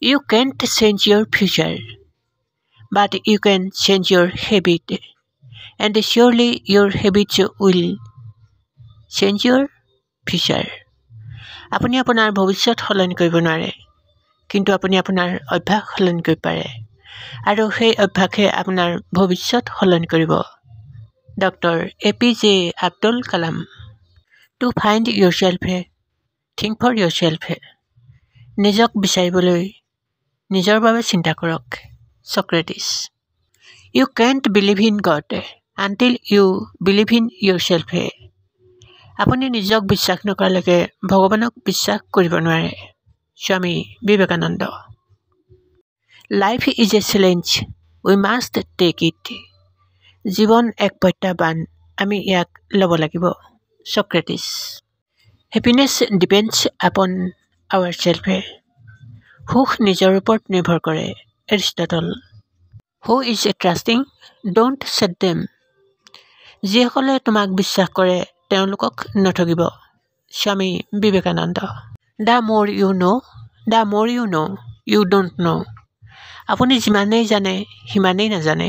You can't change your future, but you can change your habit, and surely your habits will change your future. আপুনি আপোনাৰ ভৱিষ্যত সলনি কৰিব নোৱাৰে, কিন্তু আপুনি আপোনাৰ অভ্যাস সলনি কৰিব পাৰে, আৰু সেই অভ্যাসে আপোনাৰ ভৱিষ্যত সলনি কৰিব। Doctor APJ Abdul Kalam. To find yourself, think for yourself. নিজক বিচাৰিবলৈ নিজৰ বাবে চিন্তা কৰক। সক্ৰেটিছ। You can't believe in God until you believe in yourself. আপুনি নিজক বিশ্বাস নকৰালৈকে ভগৱানক বিশ্বাস কৰিব নোৱাৰে। Swami Vivekananda. Life is a challenge, we must take it. জীৱন এক প্ৰত্যাহ্বান, আমি ইয়াক ল'ব লাগিব। সক্ৰেটিছ। Happiness depends upon ourselves. সুখ নিজৰ ওপৰত নিৰ্ভৰ কৰে। Aristotle. Who is trusting? Don't set them. যিসকলে তোমাক বিশ্বাস কৰে তেওঁলোকক নঠগিব। Swami Vivekananda. The more you know, you don't know. আপুনি যিমানেই জানে সিমানেই নাজানে।